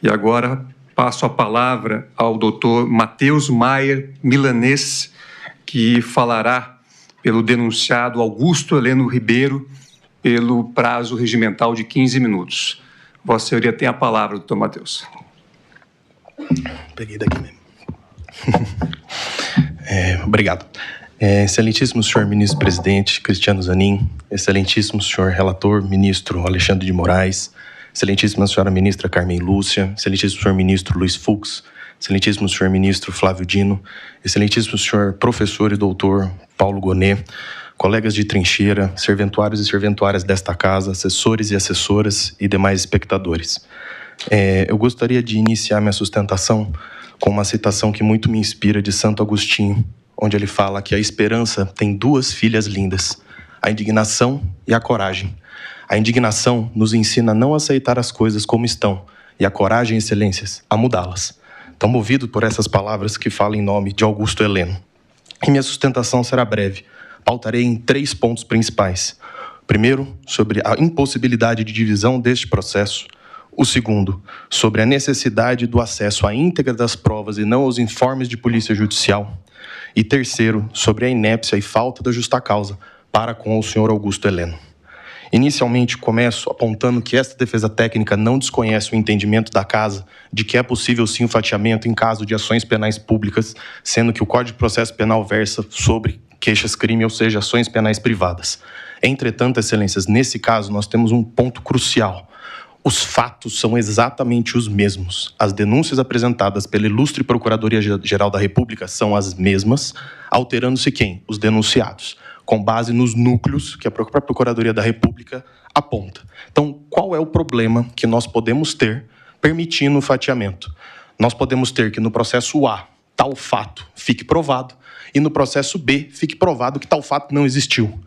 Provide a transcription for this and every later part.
E agora passo a palavra ao Dr. Matheus Maia Milanês, que falará pelo denunciado Augusto Heleno Ribeiro, pelo prazo regimental de 15 minutos. Vossa Senhoria tem a palavra, doutor Matheus. Peguei daqui mesmo. Obrigado. Excelentíssimo senhor ministro-presidente Cristiano Zanin, excelentíssimo senhor relator, ministro Alexandre de Moraes, excelentíssima senhora ministra Carmen Lúcia, excelentíssimo senhor ministro Luiz Fux, excelentíssimo senhor ministro Flávio Dino, excelentíssimo senhor professor e doutor Paulo Gonet, colegas de trincheira, serventuários e serventuárias desta casa, assessores e assessoras e demais espectadores. Eu gostaria de iniciar minha sustentação com uma citação que muito me inspira de Santo Agostinho, onde ele fala que a esperança tem duas filhas lindas, a indignação e a coragem. A indignação nos ensina a não aceitar as coisas como estão, e a coragem, excelências, a mudá-las. Então, movido por essas palavras que falam em nome de Augusto Heleno. E minha sustentação será breve. Pautarei em 3 pontos principais. O primeiro, sobre a impossibilidade de divisão deste processo. O segundo, sobre a necessidade do acesso à íntegra das provas e não aos informes de polícia judicial. E terceiro, sobre a inépcia e falta da justa causa para com o senhor Augusto Heleno. Inicialmente, começo apontando que esta defesa técnica não desconhece o entendimento da Casa de que é possível sim o fatiamento em caso de ações penais públicas, sendo que o Código de Processo Penal versa sobre queixas-crime, ou seja, ações penais privadas. Entretanto, excelências, nesse caso nós temos um ponto crucial. Os fatos são exatamente os mesmos. As denúncias apresentadas pela ilustre Procuradoria-Geral da República são as mesmas, alterando-se quem? Os denunciados, com base nos núcleos que a própria Procuradoria da República aponta. Então, qual é o problema que nós podemos ter permitindo o fatiamento? Nós podemos ter que no processo A, tal fato fique provado, e no processo B, fique provado que tal fato não existiu.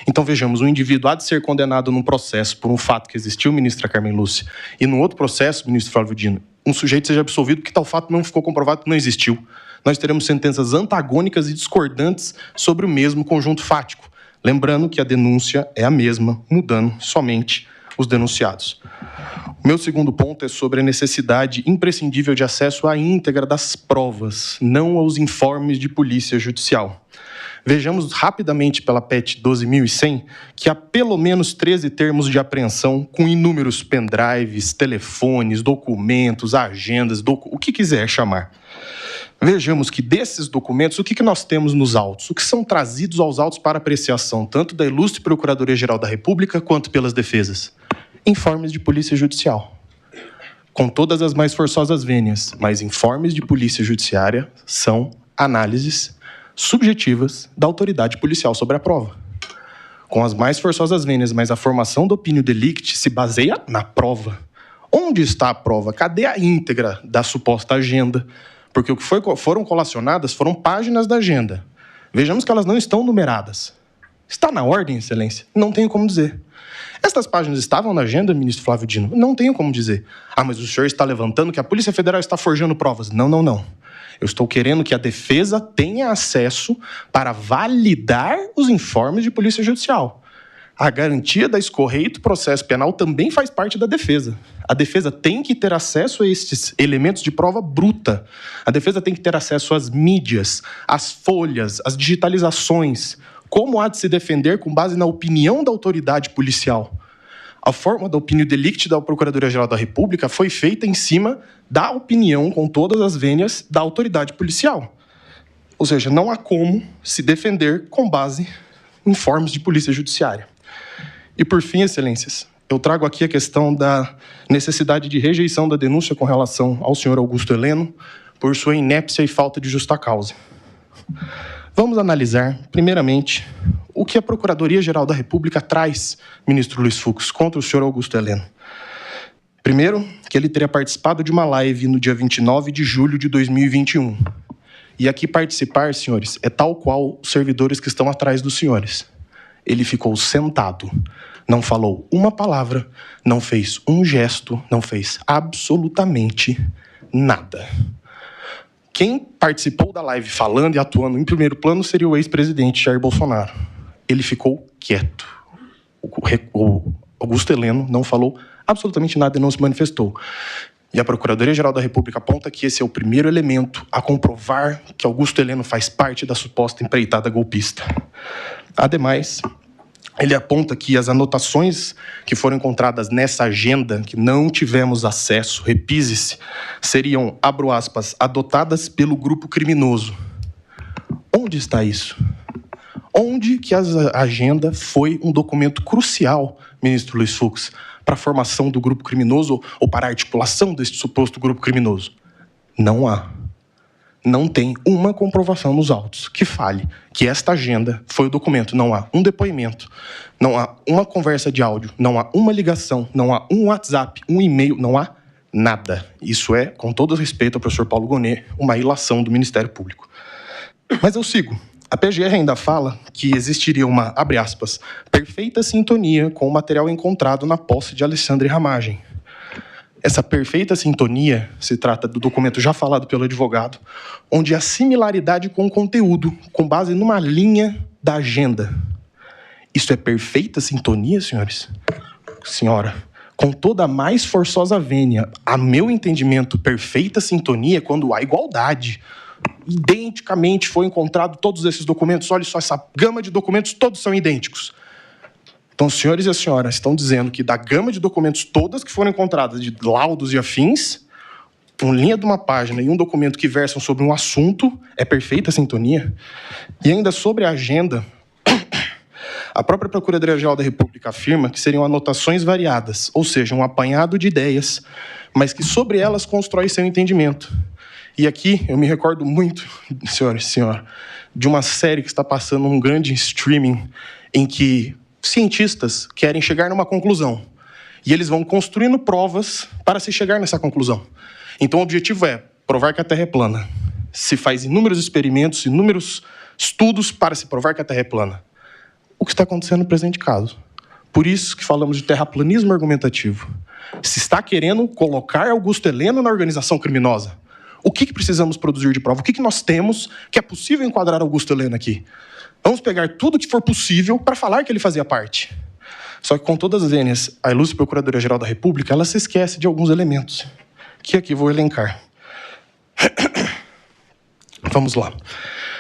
Então, vejamos, um indivíduo há de ser condenado num processo por um fato que existiu, ministra Carmen Lúcia, e no outro processo, ministro Flávio Dino, um sujeito seja absolvido porque tal fato não ficou comprovado que não existiu. Nós teremos sentenças antagônicas e discordantes sobre o mesmo conjunto fático. Lembrando que a denúncia é a mesma, mudando somente os denunciados. O meu segundo ponto é sobre a necessidade imprescindível de acesso à íntegra das provas, não aos informes de polícia judicial. Vejamos rapidamente pela PET 12.100 que há pelo menos 13 termos de apreensão com inúmeros pendrives, telefones, documentos, agendas, o que quiser chamar. Vejamos que desses documentos, o que nós temos nos autos? O que são trazidos aos autos para apreciação, tanto da ilustre Procuradoria-Geral da República quanto pelas defesas? Informes de polícia judicial, com todas as mais forçosas vênias, mas informes de polícia judiciária são análises subjetivas da autoridade policial sobre a prova. Com as mais forçosas vênias, mas a formação do opinião delicti se baseia na prova. Onde está a prova? Cadê a íntegra da suposta agenda? Porque o que foram colacionadas foram páginas da agenda. Vejamos que elas não estão numeradas. Está na ordem, excelência? Não tenho como dizer. Estas páginas estavam na agenda, ministro Flávio Dino? Não tenho como dizer. Ah, mas o senhor está levantando que a Polícia Federal está forjando provas. Não, não, não. Eu estou querendo que a defesa tenha acesso para validar os informes de polícia judicial. A garantia da escorreio do processo penal também faz parte da defesa. A defesa tem que ter acesso a estes elementos de prova bruta. A defesa tem que ter acesso às mídias, às folhas, às digitalizações. Como há de se defender com base na opinião da autoridade policial? A forma da opinião delicti da Procuradoria-Geral da República foi feita em cima da opinião, com todas as vênias, da autoridade policial. Ou seja, não há como se defender com base em informes de polícia judiciária. E, por fim, excelências, eu trago aqui a questão da necessidade de rejeição da denúncia com relação ao senhor Augusto Heleno por sua inépcia e falta de justa causa. Vamos analisar, primeiramente, o que a Procuradoria-Geral da República traz, ministro Luiz Fux, contra o senhor Augusto Heleno. Primeiro, que ele teria participado de uma live no dia 29 de julho de 2021. E aqui participar, senhores, é tal qual os servidores que estão atrás dos senhores. Ele ficou sentado, não falou uma palavra, não fez um gesto, não fez absolutamente nada. Quem participou da live falando e atuando em primeiro plano seria o ex-presidente Jair Bolsonaro. Ele ficou quieto. O Augusto Heleno não falou absolutamente nada e não se manifestou. E a Procuradoria-Geral da República aponta que esse é o primeiro elemento a comprovar que Augusto Heleno faz parte da suposta empreitada golpista. Ademais, ele aponta que as anotações que foram encontradas nessa agenda, que não tivemos acesso, repise-se, seriam, abro aspas, adotadas pelo grupo criminoso. Onde está isso? Onde que a agenda foi um documento crucial, ministro Luiz Fux, para a formação do grupo criminoso ou para a articulação deste suposto grupo criminoso? Não há. Não tem uma comprovação nos autos que fale que esta agenda foi o documento. Não há um depoimento, não há uma conversa de áudio, não há uma ligação, não há um WhatsApp, um e-mail, não há nada. Isso é, com todo respeito ao professor Paulo Gonet, uma ilação do Ministério Público. Mas eu sigo. A PGR ainda fala que existiria uma, abre aspas, perfeita sintonia com o material encontrado na posse de Alexandre Ramagem. Essa perfeita sintonia se trata do documento já falado pelo advogado, onde a similaridade com o conteúdo, com base numa linha da agenda. Isso é perfeita sintonia, senhores? Senhora, com toda a mais forçosa vênia, a meu entendimento, perfeita sintonia é quando há igualdade. Identicamente foi encontrado todos esses documentos. Olha só, essa gama de documentos, todos são idênticos. Então, os senhores e as senhoras estão dizendo que da gama de documentos todas que foram encontradas, de laudos e afins, uma linha de uma página e um documento que versam sobre um assunto é perfeita sintonia? E ainda sobre a agenda, a própria Procuradoria-Geral da República afirma que seriam anotações variadas, ou seja, um apanhado de ideias, mas que sobre elas constrói seu entendimento. E aqui eu me recordo muito, senhores e senhora, de uma série que está passando um grande streaming em que cientistas querem chegar numa conclusão e eles vão construindo provas para se chegar nessa conclusão. Então o objetivo é provar que a Terra é plana. Se faz inúmeros experimentos, inúmeros estudos para se provar que a Terra é plana. O que está acontecendo no presente caso. Por isso que falamos de terraplanismo argumentativo. Se está querendo colocar Augusto Heleno na organização criminosa, o que precisamos produzir de prova? O que nós temos que é possível enquadrar Augusto Heleno aqui? Vamos pegar tudo que for possível para falar que ele fazia parte. Só que com todas as vênias, a ilustre Procuradoria-Geral da República, ela se esquece de alguns elementos, que aqui vou elencar. Vamos lá.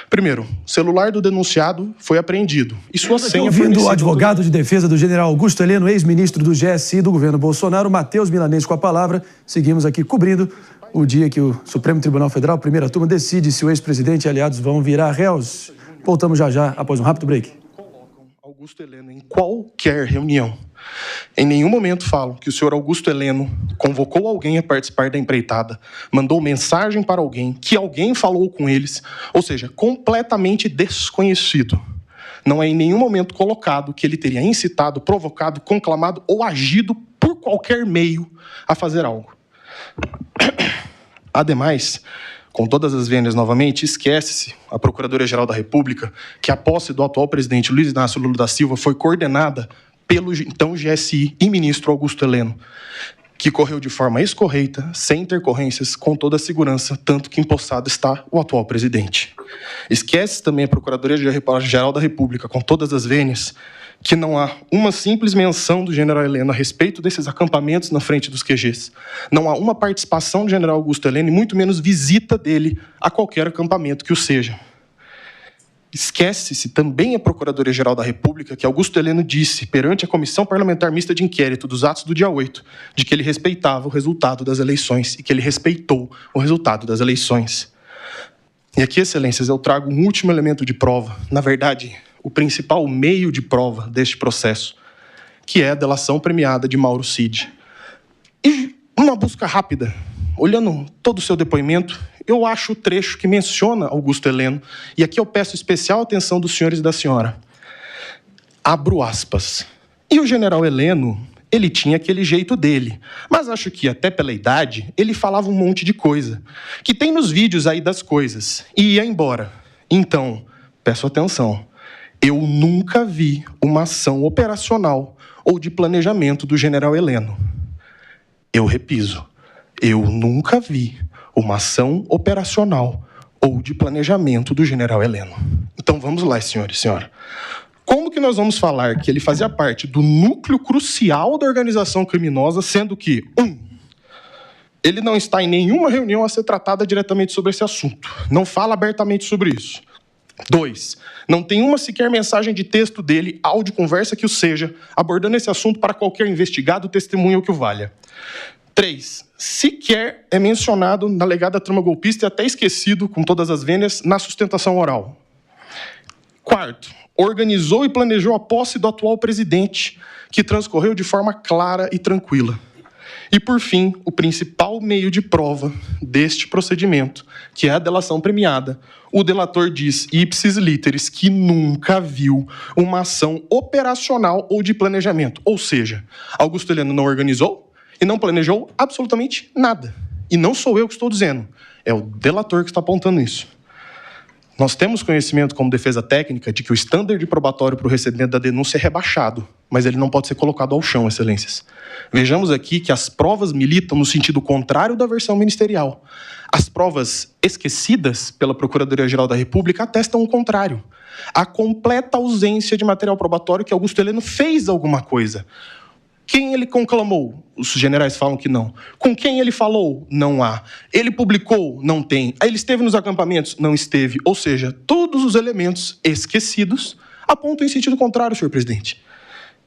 Primeiro, o celular do denunciado foi apreendido e sua senha foi ouvindo o advogado de defesa do general Augusto Heleno, ex-ministro do GSI do governo Bolsonaro, Matheus Milanês, com a palavra. Seguimos aqui cobrindo o dia que o Supremo Tribunal Federal, primeira turma, decide se o ex-presidente e aliados vão virar réus. Voltamos já após um rápido break. Colocam Augusto Heleno em qualquer reunião. Em nenhum momento falam que o senhor Augusto Heleno convocou alguém a participar da empreitada, mandou mensagem para alguém, que alguém falou com eles, ou seja, completamente desconhecido. Não é em nenhum momento colocado que ele teria incitado, provocado, conclamado ou agido por qualquer meio a fazer algo. Ademais, com todas as vênias novamente, esquece-se a Procuradoria-Geral da República que a posse do atual presidente Luiz Inácio Lula da Silva foi coordenada pelo então GSI e ministro Augusto Heleno, que correu de forma escorreita, sem intercorrências, com toda a segurança, tanto que empossado está o atual presidente. Esquece também a Procuradoria-Geral da República, com todas as vênias, que não há uma simples menção do general Heleno a respeito desses acampamentos na frente dos QGs. Não há uma participação do general Augusto Heleno e muito menos visita dele a qualquer acampamento que o seja. Esquece-se também a Procuradoria-Geral da República que Augusto Heleno disse perante a Comissão Parlamentar Mista de Inquérito dos atos do dia 8 de que ele respeitava o resultado das eleições e que ele respeitou o resultado das eleições. E aqui, excelências, eu trago um último elemento de prova, na verdade, o principal meio de prova deste processo, que é a delação premiada de Mauro Cid. E uma busca rápida, olhando todo o seu depoimento, eu acho o trecho que menciona Augusto Heleno, e aqui eu peço especial atenção dos senhores e da senhora. Abro aspas. E o general Heleno, ele tinha aquele jeito dele, mas acho que até pela idade, ele falava um monte de coisa, que tem nos vídeos aí das coisas, e ia embora. Então, peço atenção. Eu nunca vi uma ação operacional ou de planejamento do general Heleno. Eu repiso, eu nunca vi uma ação operacional ou de planejamento do general Heleno. Então vamos lá, senhores e senhora. Como que nós vamos falar que ele fazia parte do núcleo crucial da organização criminosa, sendo que, Ele não está em nenhuma reunião a ser tratada diretamente sobre esse assunto. Não fala abertamente sobre isso. 2. Não tem uma sequer mensagem de texto dele, áudio, conversa que o seja, abordando esse assunto para qualquer investigado, testemunha ou que o valha. 3. Sequer é mencionado na alegada trama golpista e até esquecido, com todas as vênias, na sustentação oral. 4. Organizou e planejou a posse do atual presidente, que transcorreu de forma clara e tranquila. E, por fim, o principal meio de prova deste procedimento, que é a delação premiada, o delator diz, ipsis literis, que nunca viu uma ação operacional ou de planejamento. Ou seja, Augusto Heleno não organizou e não planejou absolutamente nada. E não sou eu que estou dizendo, é o delator que está apontando isso. Nós temos conhecimento como defesa técnica de que o estándar probatório para o recebimento da denúncia é rebaixado, mas ele não pode ser colocado ao chão, excelências. Vejamos aqui que as provas militam no sentido contrário da versão ministerial. As provas esquecidas pela Procuradoria-Geral da República atestam o contrário. A completa ausência de material probatório que Augusto Heleno fez alguma coisa. Quem ele conclamou? Os generais falam que não. Com quem ele falou? Não há. Ele publicou? Não tem. Ele esteve nos acampamentos? Não esteve. Ou seja, todos os elementos esquecidos apontam em sentido contrário, senhor presidente.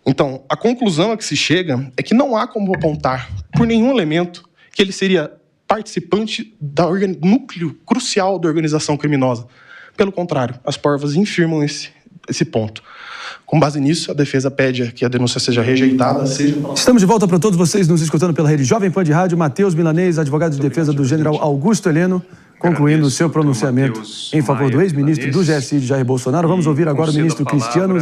Então, a conclusão a que se chega é que não há como apontar por nenhum elemento que ele seria participante do núcleo crucial da organização criminosa. Pelo contrário, as provas infirmam esse ponto. Com base nisso, a defesa pede que a denúncia seja rejeitada. Estamos de volta para todos vocês nos escutando pela rede Jovem Pan de Rádio. Matheus Milanês, advogado de defesa do general Augusto Heleno, concluindo o seu pronunciamento em favor do ex-ministro do GSI, Jair Bolsonaro. Vamos ouvir agora o ministro Cristiano